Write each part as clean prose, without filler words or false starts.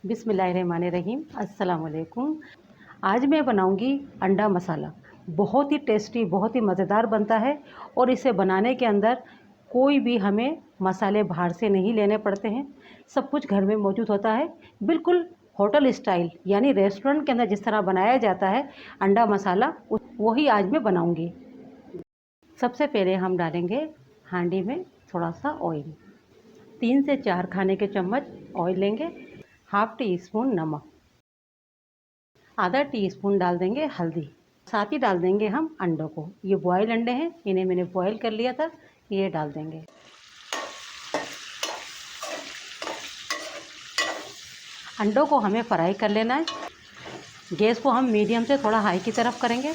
बिस्मिल्लाहिर्रहमानिर्रहीम। अस्सलाम वालेकुम। आज मैं बनाऊंगी अंडा मसाला। बहुत ही टेस्टी, बहुत ही मज़ेदार बनता है और इसे बनाने के अंदर कोई भी हमें मसाले बाहर से नहीं लेने पड़ते हैं। सब कुछ घर में मौजूद होता है, बिल्कुल होटल स्टाइल, यानी रेस्टोरेंट के अंदर जिस तरह बनाया जाता है अंडा मसाला, वही आज मैं बनाऊंगी। सबसे पहले हम डालेंगे हांडी में थोड़ा सा ऑयल। 3 से 4 खाने के चम्मच ऑयल लेंगे। हाफ टी स्पून नमक, आधा टीस्पून डाल देंगे हल्दी, साथ ही डाल देंगे हम अंडों को। ये बॉयल अंडे हैं, इन्हें मैंने बॉयल कर लिया था, ये डाल देंगे। अंडों को हमें फ्राई कर लेना है। गैस को हम मीडियम से थोड़ा हाई की तरफ करेंगे।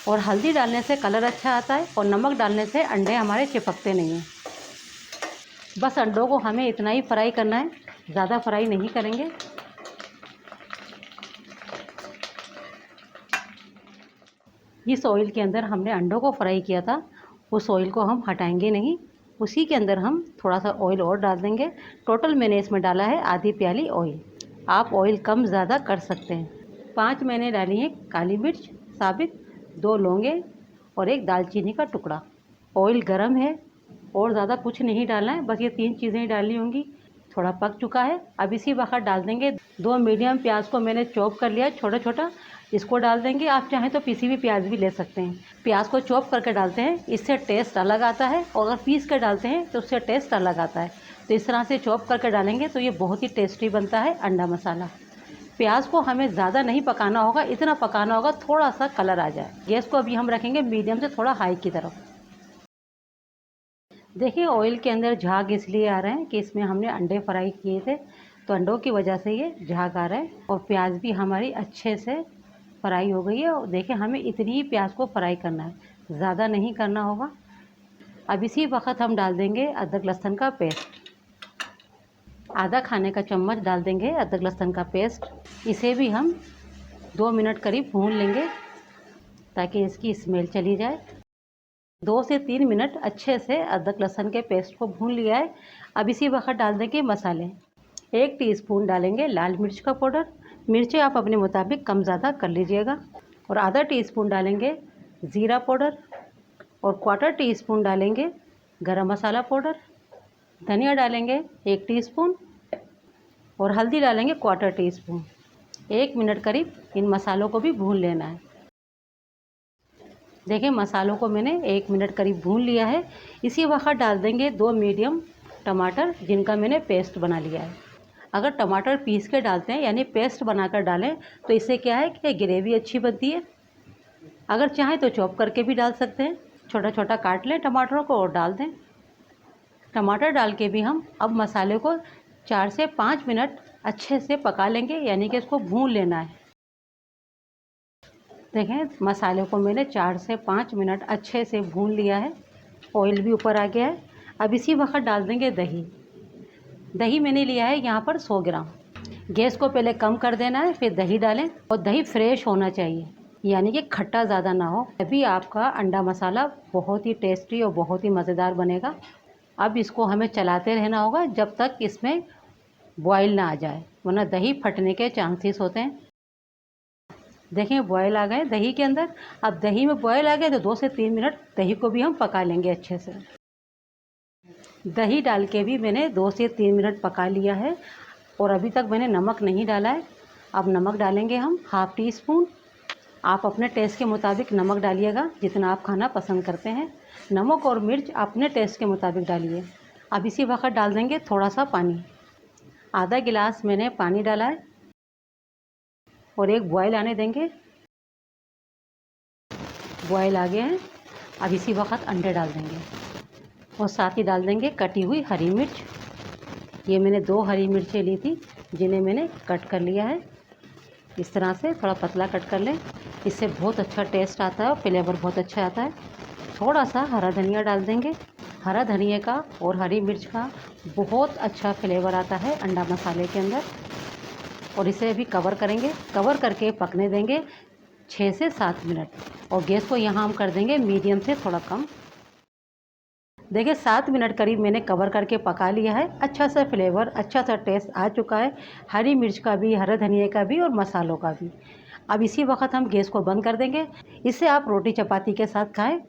और हल्दी डालने से कलर अच्छा आता है और नमक डालने से अंडे हमारे चिपकते नहीं हैं। बस अंडों को हमें इतना ही फ्राई करना है, ज़्यादा फ्राई नहीं करेंगे। जिस ऑयल के अंदर हमने अंडों को फ्राई किया था उस ऑयल को हम हटाएंगे नहीं, उसी के अंदर हम थोड़ा सा ऑयल और डाल देंगे। टोटल मैंने इसमें डाला है आधी प्याली ऑयल। आप ऑयल कम ज़्यादा कर सकते हैं। 5 मैंने डाली है काली मिर्च साबित, 2 लौंगे और 1 दालचीनी का टुकड़ा। ऑयल गर्म है और ज़्यादा कुछ नहीं डालना है, बस ये 3 चीज़ें ही डालनी होंगी। थोड़ा पक चुका है, अब इसी वक्त डाल देंगे 2 मीडियम प्याज को मैंने चॉप कर लिया है छोटा छोटा, इसको डाल देंगे। आप चाहें तो पिसी हुई प्याज भी ले सकते हैं। प्याज को चॉप करके डालते हैं, इससे टेस्ट अलग आता है, और अगर पीस कर डालते हैं तो उससे टेस्ट अलग आता है। तो इस तरह से चॉप करके डालेंगे तो ये बहुत ही टेस्टी बनता है अंडा मसाला। प्याज को हमें ज़्यादा नहीं पकाना होगा, इतना पकाना होगा थोड़ा सा कलर आ जाए। गैस को अभी हम रखेंगे मीडियम से थोड़ा हाई की तरफ। देखिए ऑयल के अंदर झाग इसलिए आ रहे हैं कि इसमें हमने अंडे फ्राई किए थे, तो अंडों की वजह से ये झाग आ रहा है। और प्याज भी हमारी अच्छे से फ्राई हो गई है। और देखिए हमें इतनी ही प्याज को फ्राई करना है, ज़्यादा नहीं करना होगा। अब इसी वक्त हम डाल देंगे अदरक लहसुन का पेस्ट। आधा खाने का चम्मच डाल देंगे अदरक लहसुन का पेस्ट। इसे भी हम 2 मिनट करीब भून लेंगे ताकि इसकी स्मेल चली जाए। 2 से 3 मिनट अच्छे से अदरक लहसुन के पेस्ट को भून लिया है। अब इसी वक्त डाल देंगे मसाले। 1 टीस्पून डालेंगे लाल मिर्च का पाउडर, मिर्चें आप अपने मुताबिक कम ज़्यादा कर लीजिएगा। और आधा टीस्पून डालेंगे ज़ीरा पाउडर और 1/4 टीस्पून डालेंगे गरम मसाला पाउडर। धनिया डालेंगे 1 टीस्पून और हल्दी डालेंगे 1/4 टीस्पून। 1 मिनट करीब इन मसालों को भी भून लेना है। देखिए मसालों को मैंने 1 मिनट करीब भून लिया है। इसी वक्त डाल देंगे 2 मीडियम टमाटर जिनका मैंने पेस्ट बना लिया है। अगर टमाटर पीस के डालते हैं यानी पेस्ट बनाकर डालें तो इससे क्या है कि ग्रेवी अच्छी बनती है। अगर चाहें तो चॉप करके भी डाल सकते हैं, छोटा छोटा काट लें टमाटरों को और डाल दें। टमाटर डाल के भी हम अब मसाले को 4 से 5 मिनट अच्छे से पका लेंगे, यानी कि इसको भून लेना है। देखें मसाले को मैंने 4 से 5 मिनट अच्छे से भून लिया है, ऑयल भी ऊपर आ गया है। अब इसी वक्त डाल देंगे दही। दही मैंने लिया है यहाँ पर 100 ग्राम। गैस को पहले कम कर देना है, फिर दही डालें। और दही फ्रेश होना चाहिए, यानी कि खट्टा ज़्यादा ना हो, तभी आपका अंडा मसाला बहुत ही टेस्टी और बहुत ही मज़ेदार बनेगा। अब इसको हमें चलाते रहना होगा जब तक इसमें बॉयल ना आ जाए, वरना दही फटने के चांसेस होते हैं। देखें बॉयल आ गए दही के अंदर। अब दही में बॉयल आ गए तो 2 से 3 मिनट दही को भी हम पका लेंगे अच्छे से। दही डाल के भी मैंने 2 से 3 मिनट पका लिया है और अभी तक मैंने नमक नहीं डाला है। अब नमक डालेंगे हम हाफ टी स्पून। आप अपने टेस्ट के मुताबिक नमक डालिएगा, जितना आप खाना पसंद करते हैं। नमक और मिर्च अपने टेस्ट के मुताबिक डालिए। अब इसी वक्त डाल देंगे थोड़ा सा पानी। आधा गिलास मैंने पानी डाला है और एक बॉयल आने देंगे। बॉयल आ गए हैं। अब इसी वक्त अंडे डाल देंगे और साथ ही डाल देंगे कटी हुई हरी मिर्च। ये मैंने 2 हरी मिर्चें ली थी जिन्हें मैंने कट कर लिया है। इस तरह से थोड़ा पतला कट कर लें, इससे बहुत अच्छा टेस्ट आता है और फ्लेवर बहुत अच्छा आता है। थोड़ा सा हरा धनिया डाल देंगे। हरा धनिया का और हरी मिर्च का बहुत अच्छा फ्लेवर आता है अंडा मसाले के अंदर। और इसे अभी कवर करेंगे, कवर करके पकने देंगे 6 से 7 मिनट। और गैस को यहाँ हम कर देंगे मीडियम से थोड़ा कम। देखिए 7 मिनट करीब मैंने कवर करके पका लिया है। अच्छा सा फ्लेवर, अच्छा सा टेस्ट आ चुका है, हरी मिर्च का भी, हरे धनिये का भी और मसालों का भी। अब इसी वक्त हम गैस को बंद कर देंगे। इसे आप रोटी चपाती के साथ खाएं।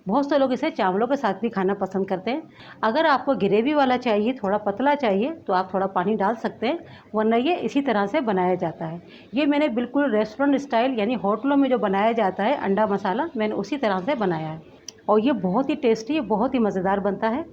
बहुत से लोग इसे चावलों के साथ भी खाना पसंद करते हैं। अगर आपको ग्रेवी वाला चाहिए, थोड़ा पतला चाहिए, तो आप थोड़ा पानी डाल सकते हैं, वरना ये इसी तरह से बनाया जाता है। ये मैंने बिल्कुल रेस्टोरेंट स्टाइल यानी होटलों में जो बनाया जाता है अंडा मसाला, मैंने उसी तरह से बनाया है और ये बहुत ही टेस्टी, बहुत ही मज़ेदार बनता है।